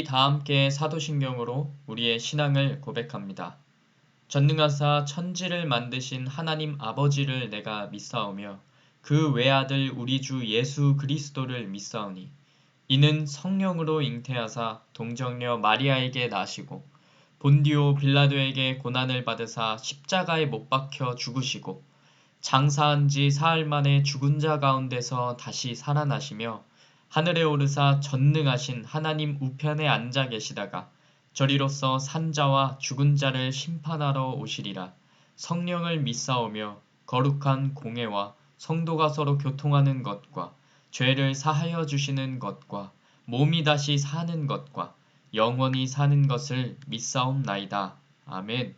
다 함께 사도신경으로 우리의 신앙을 고백합니다. 전능하사 천지를 만드신 하나님 아버지를 내가 믿사오며 그 외아들 우리 주 예수 그리스도를 믿사오니 이는 성령으로 잉태하사 동정녀 마리아에게 나시고 본디오 빌라도에게 고난을 받으사 십자가에 못 박혀 죽으시고 장사한 지 사흘 만에 죽은 자 가운데서 다시 살아나시며 하늘에 오르사 전능하신 하나님 우편에 앉아 계시다가 저리로서 산자와 죽은 자를 심판하러 오시리라. 성령을 믿사오며 거룩한 공회와 성도가 서로 교통하는 것과 죄를 사하여 주시는 것과 몸이 다시 사는 것과 영원히 사는 것을 믿사옵나이다. 아멘.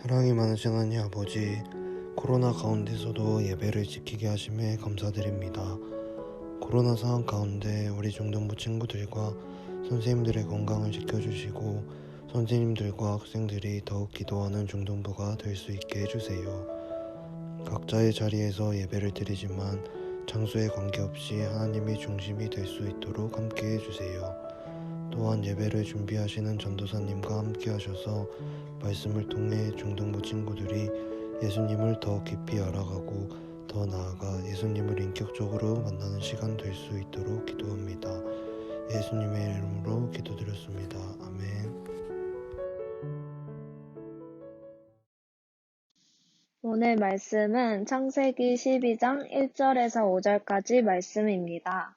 사랑이 많으신 하나님 아버지, 코로나 가운데서도 예배를 지키게 하심에 감사드립니다. 코로나 상황 가운데 우리 중등부 친구들과 선생님들의 건강을 지켜주시고 선생님들과 학생들이 더욱 기도하는 중등부가 될 수 있게 해주세요. 각자의 자리에서 예배를 드리지만 장소에 관계없이 하나님이 중심이 될 수 있도록 함께 해주세요. 또한 예배를 준비하시는 전도사님과 함께 하셔서 말씀을 통해 중등부 친구들이 예수님을 더 깊이 알아가고 더 나아가 예수님을 인격적으로 만나는 시간 될 수 있도록 기도합니다. 예수님의 이름으로 기도드렸습니다. 아멘. 오늘 말씀은 창세기 12장 1절에서 5절까지 말씀입니다.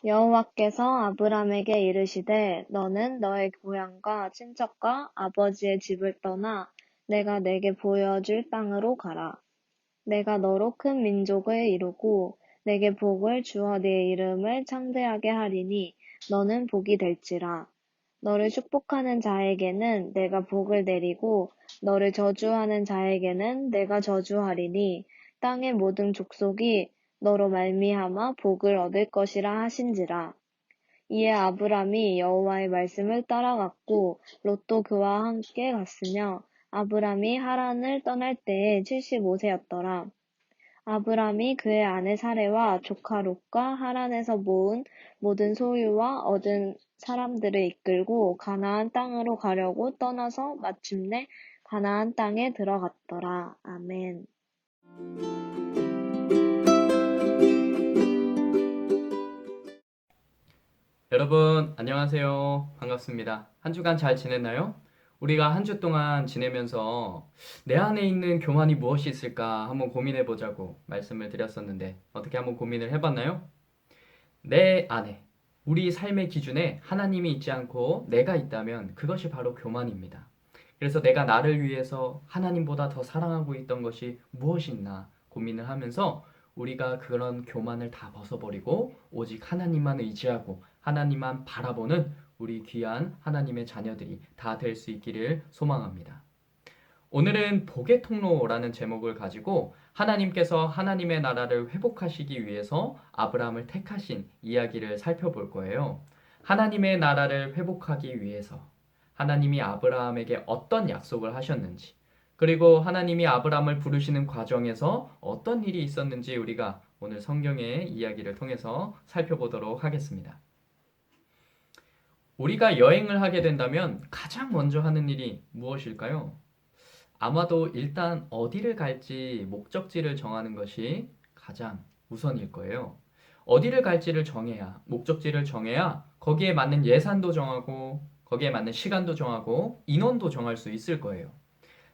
여호와께서 아브람에게 이르시되 너는 너의 고향과 친척과 아버지의 집을 떠나 내가 내게 보여줄 땅으로 가라. 내가 너로 큰 민족을 이루고 내게 복을 주어 네 이름을 창대하게 하리니 너는 복이 될지라. 너를 축복하는 자에게는 내가 복을 내리고 너를 저주하는 자에게는 내가 저주하리니 땅의 모든 족속이 너로 말미암아 복을 얻을 것이라 하신지라. 이에 아브람이 여호와의 말씀을 따라갔고 롯도 그와 함께 갔으며 아브람이 하란을 떠날 때에 75세였더라. 아브람이 그의 아내 사레와 조카 롯과 하란에서 모은 모든 소유와 얻은 사람들을 이끌고 가나안 땅으로 가려고 떠나서 마침내 가나안 땅에 들어갔더라. 아멘. 여러분, 안녕하세요. 반갑습니다. 한 주간 잘 지냈나요? 우리가 한 주 동안 지내면서 내 안에 있는 교만이 무엇이 있을까 한번 고민해 보자고 말씀을 드렸었는데 어떻게 한번 고민을 해봤나요? 내 안에, 우리 삶의 기준에 하나님이 있지 않고 내가 있다면 그것이 바로 교만입니다. 그래서 내가 나를 위해서 하나님보다 더 사랑하고 있던 것이 무엇이 있나 고민을 하면서 우리가 그런 교만을 다 벗어버리고 오직 하나님만 의지하고 하나님만 바라보는 우리 귀한 하나님의 자녀들이 다 될 수 있기를 소망합니다. 오늘은 복의 통로라는 제목을 가지고 하나님께서 하나님의 나라를 회복하시기 위해서 아브라함을 택하신 이야기를 살펴볼 거예요. 하나님의 나라를 회복하기 위해서 하나님이 아브라함에게 어떤 약속을 하셨는지, 그리고 하나님이 아브라함을 부르시는 과정에서 어떤 일이 있었는지 우리가 오늘 성경의 이야기를 통해서 살펴보도록 하겠습니다. 우리가 여행을 하게 된다면 가장 먼저 하는 일이 무엇일까요? 아마도 일단 어디를 갈지 목적지를 정하는 것이 가장 우선일 거예요. 어디를 갈지를 정해야, 목적지를 정해야 거기에 맞는 예산도 정하고, 거기에 맞는 시간도 정하고, 인원도 정할 수 있을 거예요.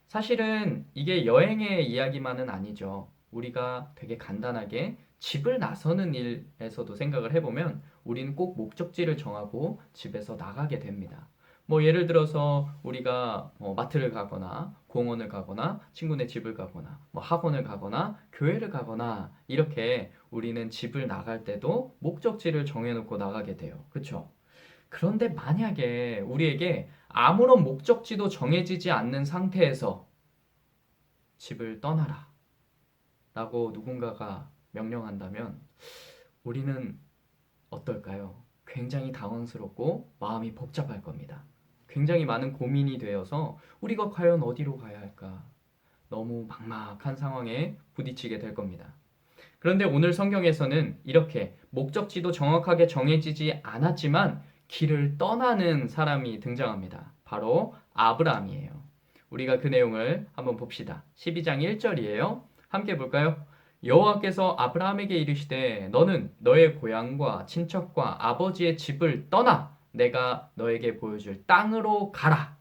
사실은 이게 여행의 이야기만은 아니죠. 우리가 되게 간단하게 집을 나서는 일에서도 생각을 해보면 우리는 꼭 목적지를 정하고 집에서 나가게 됩니다. 뭐 예를 들어서 우리가 마트를 가거나 공원을 가거나 친구네 집을 가거나 뭐 학원을 가거나 교회를 가거나 이렇게 우리는 집을 나갈 때도 목적지를 정해놓고 나가게 돼요. 그렇죠? 그런데 만약에 우리에게 아무런 목적지도 정해지지 않는 상태에서 집을 떠나라 라고 누군가가 명령한다면 우리는 어떨까요? 굉장히 당황스럽고 마음이 복잡할 겁니다. 굉장히 많은 고민이 되어서 우리가 과연 어디로 가야 할까? 너무 막막한 상황에 부딪히게 될 겁니다. 그런데 오늘 성경에서는 이렇게 목적지도 정확하게 정해지지 않았지만 길을 떠나는 사람이 등장합니다. 바로 아브라함이에요. 우리가 그 내용을 한번 봅시다. 12장 1절이에요. 함께 볼까요? 여호와께서 아브라함에게 이르시되 너는 너의 고향과 친척과 아버지의 집을 떠나 내가 너에게 보여줄 땅으로 가라.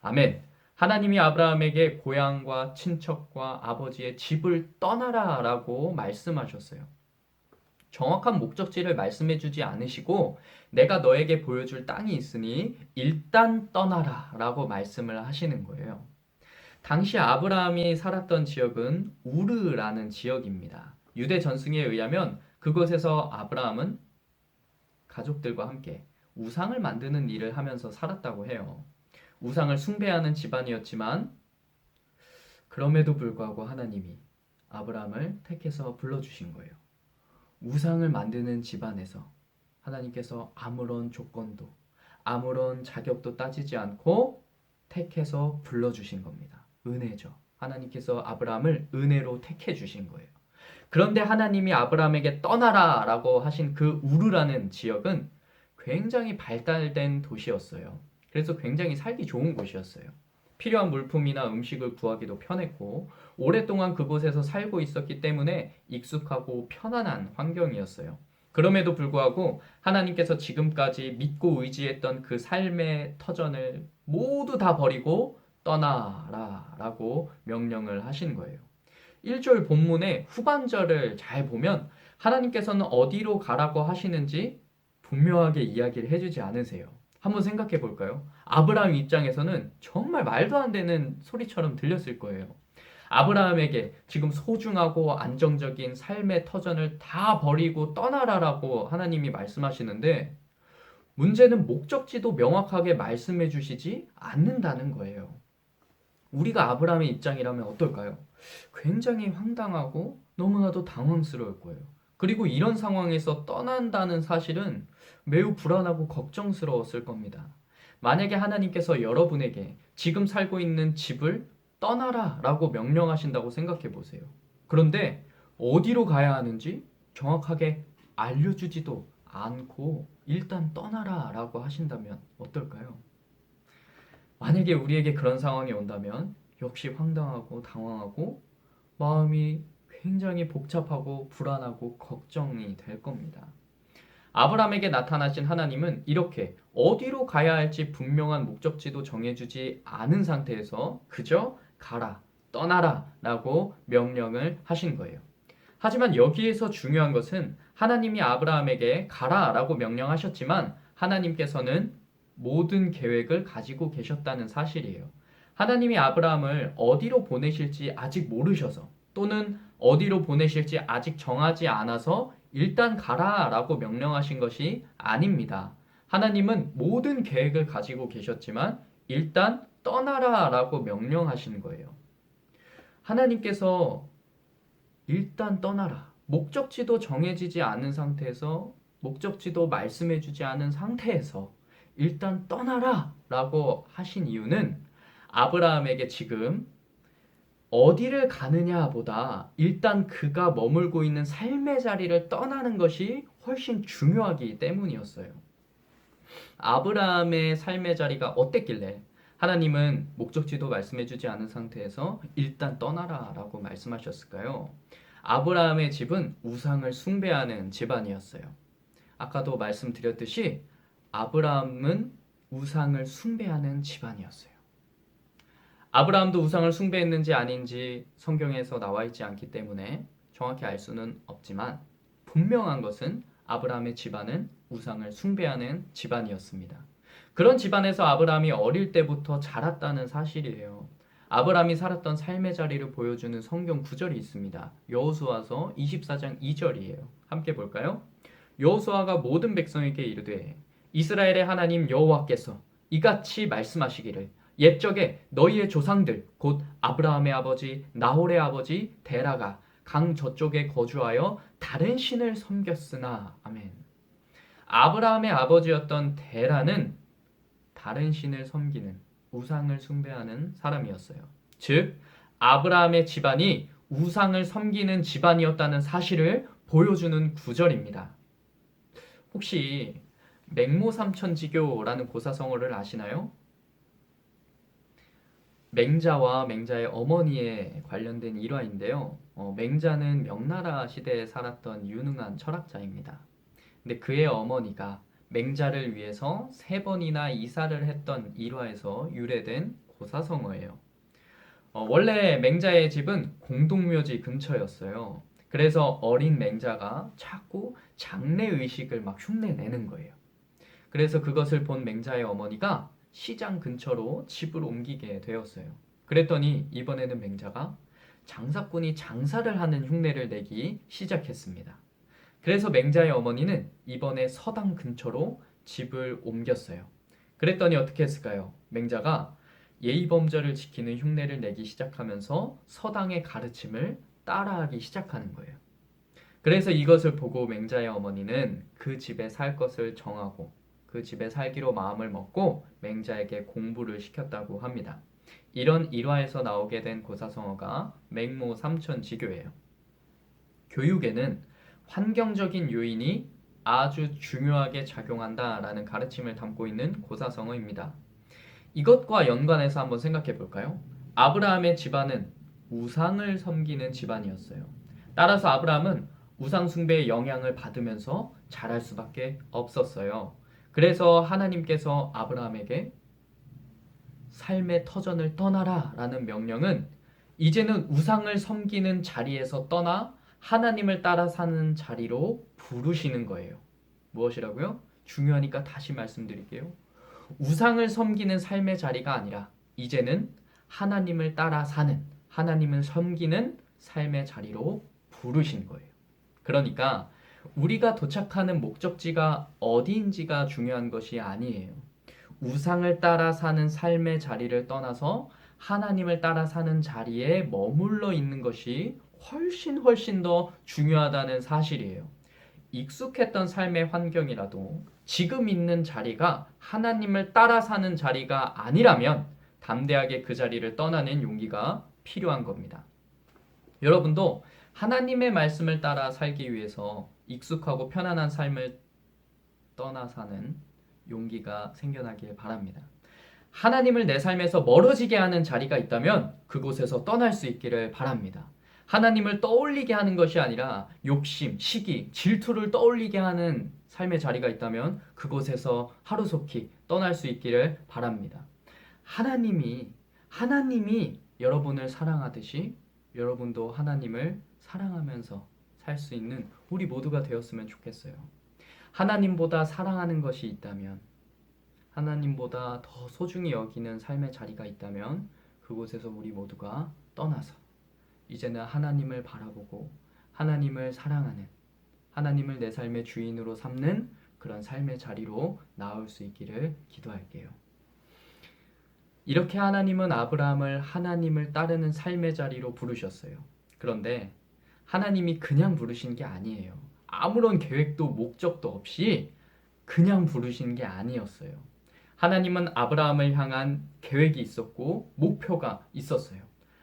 아멘. 하나님이 아브라함에게 고향과 친척과 아버지의 집을 떠나라 라고 말씀하셨어요. 정확한 목적지를 말씀해 주지 않으시고 내가 너에게 보여줄 땅이 있으니 일단 떠나라 라고 말씀을 하시는 거예요. 당시 아브라함이 살았던 지역은 우르라는 지역입니다. 유대 전승에 의하면 그곳에서 아브라함은 가족들과 함께 우상을 만드는 일을 하면서 살았다고 해요. 우상을 숭배하는 집안이었지만 그럼에도 불구하고 하나님이 아브라함을 택해서 불러주신 거예요. 우상을 만드는 집안에서 하나님께서 아무런 조건도 아무런 자격도 따지지 않고 택해서 불러주신 겁니다. 은혜죠. 하나님께서 아브라함을 은혜로 택해 주신 거예요. 그런데 하나님이 아브라함에게 떠나라 라고 하신 그 우르라는 지역은 굉장히 발달된 도시였어요. 그래서 굉장히 살기 좋은 곳이었어요. 필요한 물품이나 음식을 구하기도 편했고 오랫동안 그곳에서 살고 있었기 때문에 익숙하고 편안한 환경이었어요. 그럼에도 불구하고 하나님께서 지금까지 믿고 의지했던 그 삶의 터전을 모두 다 버리고 떠나라 라고 명령을 하신 거예요. 1절 본문의 후반절을 잘 보면 하나님께서는 어디로 가라고 하시는지 분명하게 이야기를 해주지 않으세요. 한번 생각해 볼까요? 아브라함 입장에서는 정말 말도 안 되는 소리처럼 들렸을 거예요. 아브라함에게 지금 소중하고 안정적인 삶의 터전을 다 버리고 떠나라라고 하나님이 말씀하시는데 문제는 목적지도 명확하게 말씀해 주시지 않는다는 거예요. 우리가 아브라함의 입장이라면 어떨까요? 굉장히 황당하고 너무나도 당황스러울 거예요. 그리고 이런 상황에서 떠난다는 사실은 매우 불안하고 걱정스러웠을 겁니다. 만약에 하나님께서 여러분에게 지금 살고 있는 집을 떠나라 라고 명령하신다고 생각해 보세요. 그런데 어디로 가야 하는지 정확하게 알려주지도 않고 일단 떠나라 라고 하신다면 어떨까요? 만약에 우리에게 그런 상황이 온다면 역시 황당하고 당황하고 마음이 굉장히 복잡하고 불안하고 걱정이 될 겁니다. 아브라함에게 나타나신 하나님은 이렇게 어디로 가야 할지 분명한 목적지도 정해주지 않은 상태에서 그저 가라, 떠나라 라고 명령을 하신 거예요. 하지만 여기에서 중요한 것은 하나님이 아브라함에게 가라 라고 명령하셨지만 하나님께서는 모든 계획을 가지고 계셨다는 사실이에요. 하나님이 아브라함을 어디로 보내실지 아직 모르셔서 또는 어디로 보내실지 아직 정하지 않아서 일단 가라 라고 명령하신 것이 아닙니다. 하나님은 모든 계획을 가지고 계셨지만 일단 떠나라 라고 명령하신 거예요. 하나님께서 일단 떠나라. 목적지도 정해지지 않은 상태에서 목적지도 말씀해주지 않은 상태에서 일단 떠나라 라고 하신 이유는 아브라함에게 지금 어디를 가느냐보다 일단 그가 머물고 있는 삶의 자리를 떠나는 것이 훨씬 중요하기 때문이었어요. 아브라함의 삶의 자리가 어땠길래 하나님은 목적지도 말씀해주지 않은 상태에서 일단 떠나라 라고 말씀하셨을까요? 아브라함의 집은 우상을 숭배하는 집안이었어요. 아까도 말씀드렸듯이 아브라함은 우상을 숭배하는 집안이었어요. 아브라함도 우상을 숭배했는지 아닌지 성경에서 나와 있지 않기 때문에 정확히 알 수는 없지만 분명한 것은 아브라함의 집안은 우상을 숭배하는 집안이었습니다. 그런 집안에서 아브라함이 어릴 때부터 자랐다는 사실이에요. 아브라함이 살았던 삶의 자리를 보여주는 성경 구절이 있습니다. 여호수아서 24장 2절이에요. 함께 볼까요? 여호수아가 모든 백성에게 이르되 이스라엘의 하나님 여호와께서 이같이 말씀하시기를 옛적에 너희의 조상들 곧 아브라함의 아버지 나홀의 아버지 데라가 강 저쪽에 거주하여 다른 신을 섬겼으나 아멘. 아브라함의 아버지였던 데라는 다른 신을 섬기는 우상을 숭배하는 사람이었어요. 즉 아브라함의 집안이 우상을 섬기는 집안이었다는 사실을 보여주는 구절입니다. 혹시 맹모삼천지교라는 고사성어를 아시나요? 맹자와 맹자의 어머니에 관련된 일화인데요. 맹자는 명나라 시대에 살았던 유능한 철학자입니다. 근데 그의 어머니가 맹자를 위해서 3번이나 이사를 했던 일화에서 유래된 고사성어예요. 원래 맹자의 집은 공동묘지 근처였어요. 그래서 어린 맹자가 자꾸 장래의식을 막 흉내내는 거예요. 그래서 그것을 본 맹자의 어머니가 시장 근처로 집을 옮기게 되었어요. 그랬더니 이번에는 맹자가 장사꾼이 장사를 하는 흉내를 내기 시작했습니다. 그래서 맹자의 어머니는 이번에 서당 근처로 집을 옮겼어요. 그랬더니 어떻게 했을까요? 맹자가 예의범절을 지키는 흉내를 내기 시작하면서 서당의 가르침을 따라하기 시작하는 거예요. 그래서 이것을 보고 맹자의 어머니는 그 집에 살 것을 정하고 그 집에 살기로 마음을 먹고 맹자에게 공부를 시켰다고 합니다. 이런 일화에서 나오게 된 고사성어가 맹모 삼천지교예요. 교육에는 환경적인 요인이 아주 중요하게 작용한다라는 가르침을 담고 있는 고사성어입니다. 이것과 연관해서 한번 생각해 볼까요? 아브라함의 집안은 우상을 섬기는 집안이었어요. 따라서 아브라함은 우상 숭배의 영향을 받으면서 자랄 수밖에 없었어요. 그래서 하나님께서 아브라함에게 삶의 터전을 떠나라 라는 명령은 이제는 우상을 섬기는 자리에서 떠나 하나님을 따라 사는 자리로 부르시는 거예요. 무엇이라고요? 중요하니까 다시 말씀드릴게요. 우상을 섬기는 삶의 자리가 아니라 이제는 하나님을 따라 사는, 하나님을 섬기는 삶의 자리로 부르신 거예요. 그러니까 우리가 도착하는 목적지가 어디인지가 중요한 것이 아니에요. 우상을 따라 사는 삶의 자리를 떠나서 하나님을 따라 사는 자리에 머물러 있는 것이 훨씬 더 중요하다는 사실이에요. 익숙했던 삶의 환경이라도 지금 있는 자리가 하나님을 따라 사는 자리가 아니라면 담대하게 그 자리를 떠나는 용기가 필요한 겁니다. 여러분도 하나님의 말씀을 따라 살기 위해서 익숙하고 편안한 삶을 떠나 사는 용기가 생겨나길 바랍니다. 하나님을 내 삶에서 멀어지게 하는 자리가 있다면 그곳에서 떠날 수 있기를 바랍니다. 하나님을 떠올리게 하는 것이 아니라 욕심, 시기, 질투를 떠올리게 하는 삶의 자리가 있다면 그곳에서 하루속히 떠날 수 있기를 바랍니다. 하나님이 여러분을 사랑하듯이 여러분도 하나님을 사랑하면서 살 수 있는 우리 모두가 되었으면 좋겠어요. 하나님보다 사랑하는 것이 있다면, 하나님보다 더 소중히 여기는 삶의 자리가 있다면 그곳에서 우리 모두가 떠나서 이제는 하나님을 바라보고 하나님을 사랑하는, 하나님을 내 삶의 주인으로 삼는 그런 삶의 자리로 나올 수 있기를 기도할게요. 이렇게 하나님은 아브라함을 하나님을 따르는 삶의 자리로 부르셨어요. 그런데 하나님이 그냥 부르신 게 아니에요. 아무런 계획도 목적도 없이 그냥 부르신 게 아니었어요. 하나님은 아브라함을 향한 계획이 있었고 목표가 있었어요.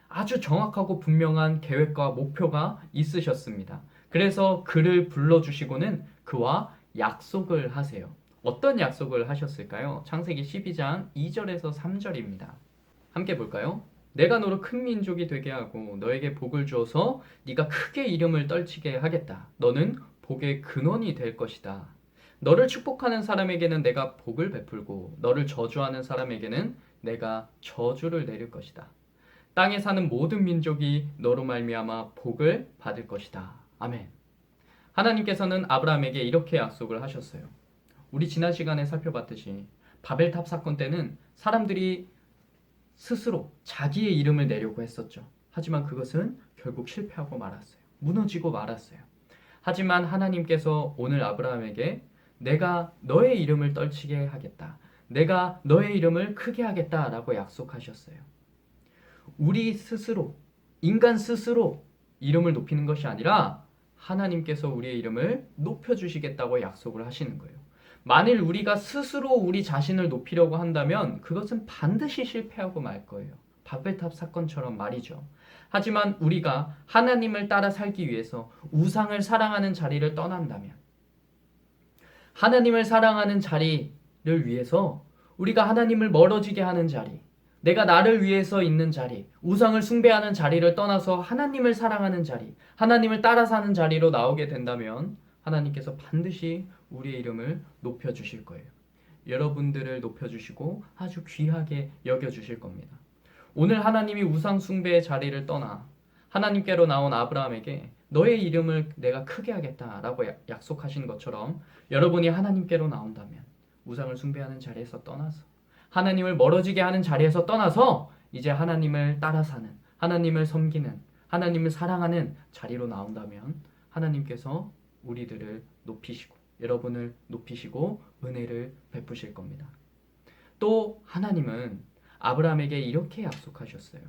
아주 정확하고 분명한 계획과 목표가 있으셨습니다. 그래서 그를 불러주시고는 그와 약속을 하세요. 어떤 약속을 하셨을까요? 창세기 12장 2절에서 3절입니다. 함께 볼까요? 내가 너로 큰 민족이 되게 하고 너에게 복을 주어서 네가 크게 이름을 떨치게 하겠다. 너는 복의 근원이 될 것이다. 너를 축복하는 사람에게는 내가 복을 베풀고 너를 저주하는 사람에게는 내가 저주를 내릴 것이다. 땅에 사는 모든 민족이 너로 말미암아 복을 받을 것이다. 아멘. 하나님께서는 아브라함에게 이렇게 약속을 하셨어요. 우리 지난 시간에 살펴봤듯이 바벨탑 사건 때는 사람들이 스스로 자기의 이름을 내려고 했었죠. 하지만 그것은 결국 실패하고 말았어요. 무너지고 말았어요. 하지만 하나님께서 오늘 아브라함에게 내가 너의 이름을 떨치게 하겠다. 내가 너의 이름을 크게 하겠다라고 약속하셨어요. 우리 스스로, 인간 스스로 이름을 높이는 것이 아니라 하나님께서 우리의 이름을 높여주시겠다고 약속을 하시는 거예요. 만일 우리가 스스로 우리 자신을 높이려고 한다면 그것은 반드시 실패하고 말 거예요. 바벨탑 사건처럼 말이죠. 하지만 우리가 하나님을 따라 살기 위해서 우상을 사랑하는 자리를 떠난다면, 하나님을 사랑하는 자리를 위해서 우리가 하나님을 멀어지게 하는 자리, 내가 나를 위해서 있는 자리, 우상을 숭배하는 자리를 떠나서 하나님을 사랑하는 자리, 하나님을 따라 사는 자리로 나오게 된다면 하나님께서 반드시 우리의 이름을 높여주실 거예요. 여러분들을 높여주시고 아주 귀하게 여겨주실 겁니다. 오늘 하나님이 우상 숭배의 자리를 떠나 하나님께로 나온 아브라함에게 너의 이름을 내가 크게 하겠다라고 약속하신 것처럼 여러분이 하나님께로 나온다면 우상을 숭배하는 자리에서 떠나서 하나님을 멀어지게 하는 자리에서 떠나서 이제 하나님을 따라 사는, 하나님을 섬기는, 하나님을 사랑하는 자리로 나온다면 하나님께서 우리들을 높이시고 여러분을 높이시고 은혜를 베푸실 겁니다. 또 하나님은 아브라함에게 이렇게 약속하셨어요.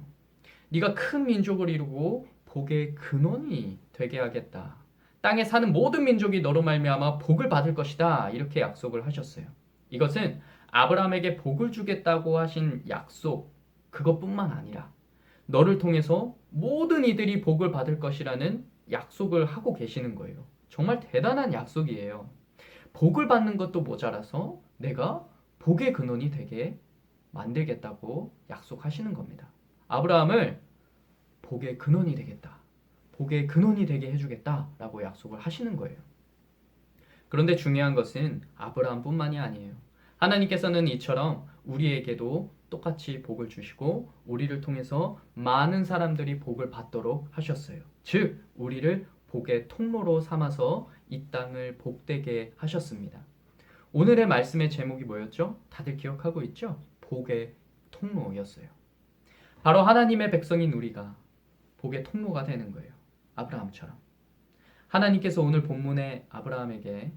네가 큰 민족을 이루고 복의 근원이 되게 하겠다. 땅에 사는 모든 민족이 너로 말미암아 복을 받을 것이다. 이렇게 약속을 하셨어요. 이것은 아브라함에게 복을 주겠다고 하신 약속 그것뿐만 아니라 너를 통해서 모든 이들이 복을 받을 것이라는 약속을 하고 계시는 거예요. 정말 대단한 약속이에요. 복을 받는 것도 모자라서 내가 복의 근원이 되게 만들겠다고 약속하시는 겁니다. 아브라함을 복의 근원이 되겠다. 복의 근원이 되게 해주겠다라고 약속을 하시는 거예요. 그런데 중요한 것은 아브라함뿐만이 아니에요. 하나님께서는 이처럼 우리에게도 똑같이 복을 주시고 우리를 통해서 많은 사람들이 복을 받도록 하셨어요. 즉 우리를 복의 통로로 삼아서 이 땅을 복되게 하셨습니다. 오늘의 말씀의 제목이 뭐였죠? 다들 기억하고 있죠? 복의 통로였어요. 바로 하나님의 백성인 우리가 복의 통로가 되는 거예요. 아브라함처럼. 하나님께서 오늘 본문의 아브라함에게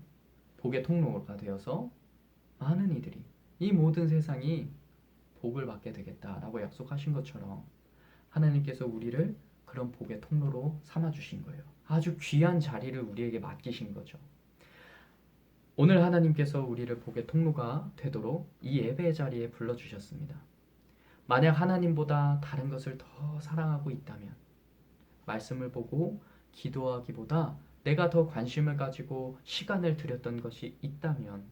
복의 통로가 되어서 많은 이들이 이 모든 세상이 복을 받게 되겠다라고 약속하신 것처럼 하나님께서 우리를 그런 복의 통로로 삼아주신 거예요. 아주 귀한 자리를 우리에게 맡기신 거죠. 오늘 하나님께서 우리를 복의 통로가 되도록 이 예배의 자리에 불러주셨습니다. 만약 하나님보다 다른 것을 더 사랑하고 있다면 말씀을 보고 기도하기보다 내가 더 관심을 가지고 시간을 들였던 것이 있다면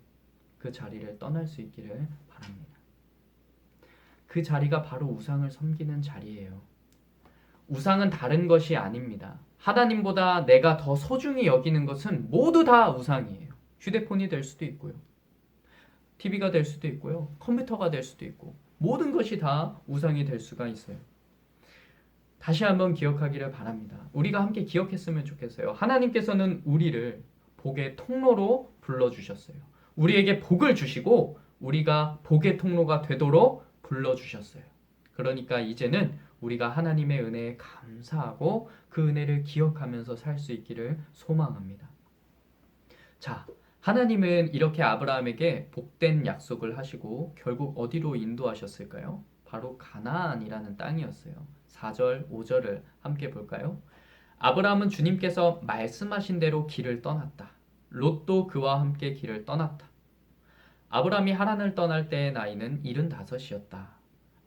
그 자리를 떠날 수 있기를 바랍니다. 그 자리가 바로 우상을 섬기는 자리예요. 우상은 다른 것이 아닙니다. 하나님보다 내가 더 소중히 여기는 것은 모두 다 우상이에요. 휴대폰이 될 수도 있고요. TV가 될 수도 있고요. 컴퓨터가 될 수도 있고 모든 것이 다 우상이 될 수가 있어요. 다시 한번 기억하기를 바랍니다. 우리가 함께 기억했으면 좋겠어요. 하나님께서는 우리를 복의 통로로 불러주셨어요. 우리에게 복을 주시고 우리가 복의 통로가 되도록 불러주셨어요. 그러니까 이제는 우리가 하나님의 은혜에 감사하고 그 은혜를 기억하면서 살 수 있기를 소망합니다. 자, 하나님은 이렇게 아브라함에게 복된 약속을 하시고 결국 어디로 인도하셨을까요? 바로 가나안이라는 땅이었어요. 4절, 5절을 함께 볼까요? 아브라함은 주님께서 말씀하신 대로 길을 떠났다. 롯도 그와 함께 길을 떠났다. 아브라함이 하란을 떠날 때의 나이는 75이었다.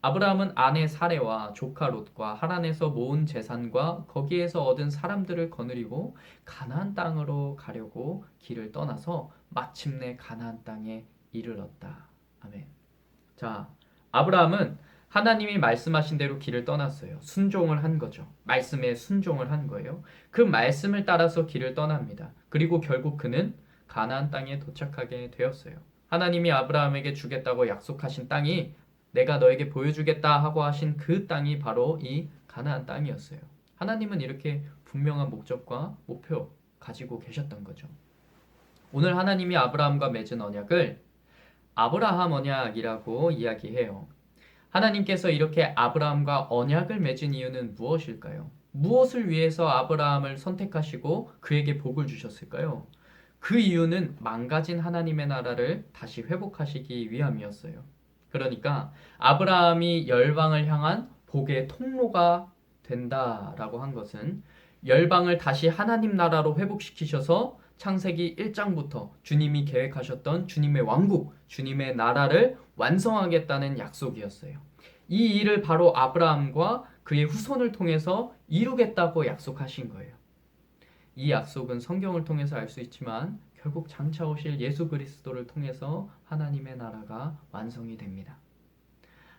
아브라함은 아내 사레와 조카 롯과 하란에서 모은 재산과 거기에서 얻은 사람들을 거느리고 가나안 땅으로 가려고 길을 떠나서 마침내 가나안 땅에 이르렀다. 아멘. 자, 아브라함은 하나님이 말씀하신 대로 길을 떠났어요. 순종을 한 거죠. 말씀에 순종을 한 거예요. 그 말씀을 따라서 길을 떠납니다. 그리고 결국 그는 가나안 땅에 도착하게 되었어요. 하나님이 아브라함에게 주겠다고 약속하신 땅이 내가 너에게 보여주겠다 하고 하신 그 땅이 바로 이 가나안 땅이었어요. 하나님은 이렇게 분명한 목적과 목표 가지고 계셨던 거죠. 오늘 하나님이 아브라함과 맺은 언약을 아브라함 언약이라고 이야기해요. 하나님께서 이렇게 아브라함과 언약을 맺은 이유는 무엇일까요? 무엇을 위해서 아브라함을 선택하시고 그에게 복을 주셨을까요? 그 이유는 망가진 하나님의 나라를 다시 회복하시기 위함이었어요. 그러니까 아브라함이 열방을 향한 복의 통로가 된다라고 한 것은 열방을 다시 하나님 나라로 회복시키셔서 창세기 1장부터 주님이 계획하셨던 주님의 왕국, 주님의 나라를 완성하겠다는 약속이었어요. 이 일을 바로 아브라함과 그의 후손을 통해서 이루겠다고 약속하신 거예요. 이 약속은 성경을 통해서 알 수 있지만 결국 장차 오실 예수 그리스도를 통해서 하나님의 나라가 완성이 됩니다.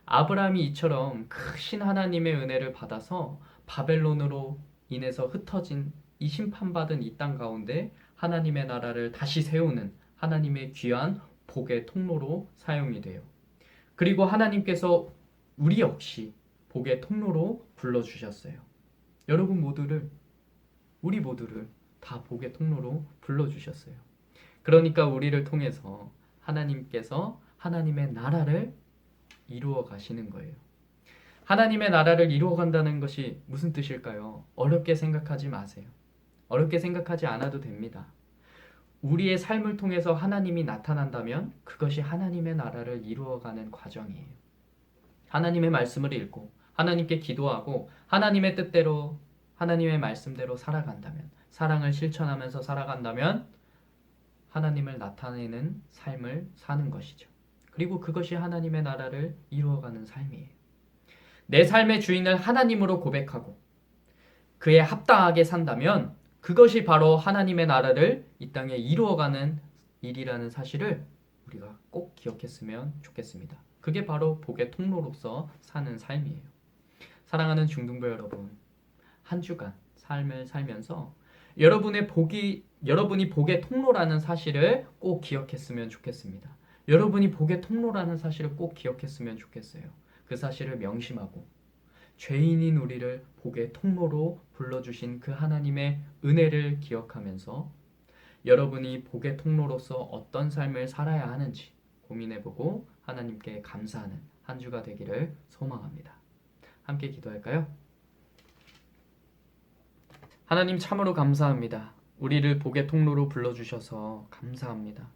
아브라함이 이처럼 크신 하나님의 은혜를 받아서 바벨론으로 인해서 흩어진 이 심판받은 이 땅 가운데 하나님의 나라를 다시 세우는 하나님의 귀한 복의 통로로 사용이 돼요. 그리고 하나님께서 우리 역시 복의 통로로 불러주셨어요. 여러분 모두를, 우리 모두를 다 복의 통로로 불러주셨어요. 그러니까 우리를 통해서 하나님께서 하나님의 나라를 이루어 가시는 거예요. 하나님의 나라를 이루어 간다는 것이 무슨 뜻일까요? 어렵게 생각하지 마세요. 어렵게 생각하지 않아도 됩니다. 우리의 삶을 통해서 하나님이 나타난다면 그것이 하나님의 나라를 이루어가는 과정이에요. 하나님의 말씀을 읽고 하나님께 기도하고 하나님의 뜻대로 하나님의 말씀대로 살아간다면, 사랑을 실천하면서 살아간다면 하나님을 나타내는 삶을 사는 것이죠. 그리고 그것이 하나님의 나라를 이루어가는 삶이에요. 내 삶의 주인을 하나님으로 고백하고 그에 합당하게 산다면 그것이 바로 하나님의 나라를 이 땅에 이루어가는 일이라는 사실을 우리가 꼭 기억했으면 좋겠습니다. 그게 바로 복의 통로로서 사는 삶이에요. 사랑하는 중등부 여러분, 한 주간 삶을 살면서 여러분이 복의 통로라는 사실을 꼭 기억했으면 좋겠습니다. 여러분이 복의 통로라는 사실을 꼭 기억했으면 좋겠어요. 그 사실을 명심하고 죄인인 우리를 복의 통로로 불러주신 그 하나님의 은혜를 기억하면서 여러분이 복의 통로로서 어떤 삶을 살아야 하는지 고민해보고 하나님께 감사하는 한 주가 되기를 소망합니다. 함께 기도할까요? 하나님 참으로 감사합니다. 우리를 복의 통로로 불러주셔서 감사합니다.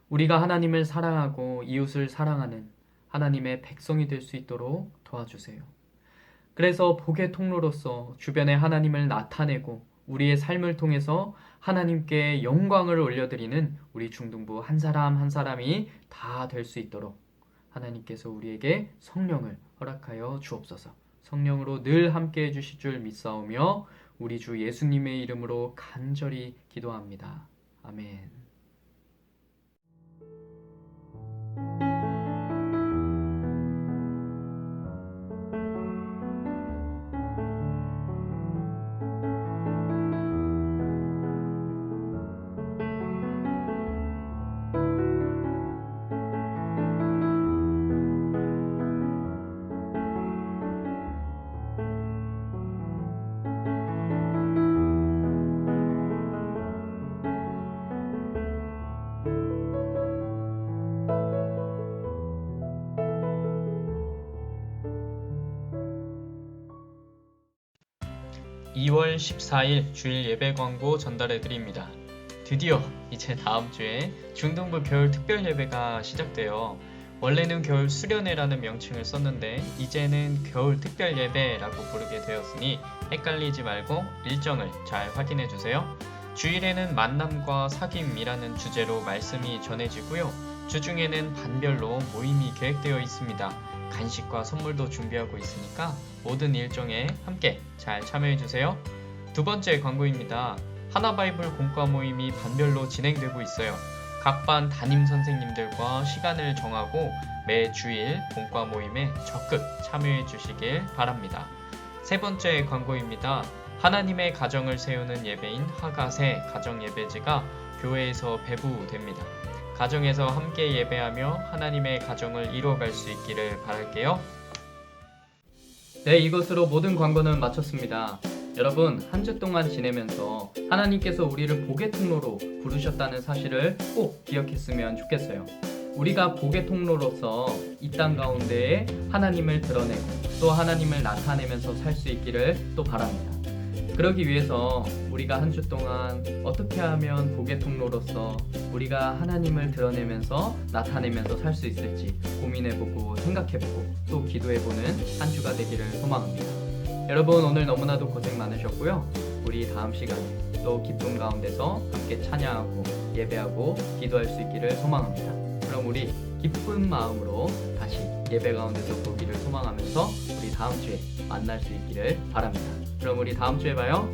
우리가 하나님을 사랑하고 이웃을 사랑하는 하나님의 백성이 될 수 있도록 도와주세요. 그래서 복의 통로로서 주변에 하나님을 나타내고 우리의 삶을 통해서 하나님께 영광을 올려드리는 우리 중등부 한 사람 한 사람이 다 될 수 있도록 하나님께서 우리에게 성령을 허락하여 주옵소서. 성령으로 늘 함께 해주실 줄 믿사오며 우리 주 예수님의 이름으로 간절히 기도합니다. 아멘. (2월 14일) 주일 예배 광고 전달해 드립니다. 드디어 이제 다음 주에 중등부 겨울 특별 예배가 시작돼요. 원래는 겨울 수련회라는 명칭을 썼는데 이제는 겨울 특별 예배라고 부르게 되었으니 헷갈리지 말고 일정을 잘 확인해 주세요. 주일에는 만남과 사귐이라는 주제로 말씀이 전해지고요. 주중에는 반별로 모임이 계획되어 있습니다. 간식과 선물도 준비하고 있으니까 모든 일정에 함께 잘 참여해주세요. 두 번째 광고입니다. 하나바이블 공과 모임이 반별로 진행되고 있어요. 각 반 담임 선생님들과 시간을 정하고 매 주일 공과 모임에 적극 참여해 주시길 바랍니다. 세 번째 광고입니다. 하나님의 가정을 세우는 예배인 하가세 가정예배지가 교회에서 배부됩니다. 가정에서 함께 예배하며 하나님의 가정을 이루어갈 수 있기를 바랄게요. 네, 이것으로 모든 광고는 마쳤습니다. 여러분, 한 주 동안 지내면서 하나님께서 우리를 복의 통로로 부르셨다는 사실을 꼭 기억했으면 좋겠어요. 우리가 복의 통로로서 이 땅 가운데에 하나님을 드러내고 또 하나님을 나타내면서 살 수 있기를 또 바랍니다. 그러기 위해서 우리가 한 주 동안 어떻게 하면 복의 통로로서 우리가 하나님을 드러내면서 나타내면서 살 수 있을지 고민해보고 생각해보고 또 기도해보는 한 주가 되기를 소망합니다. 여러분, 오늘 너무나도 고생 많으셨고요. 우리 다음 시간에 또 기쁨 가운데서 함께 찬양하고 예배하고 기도할 수 있기를 소망합니다. 그럼 우리 기쁜 마음으로 다시 예배 가운데서 보기를 소망하면서 우리 다음 주에 만날 수 있기를 바랍니다. 그럼 우리 다음 주에 봐요.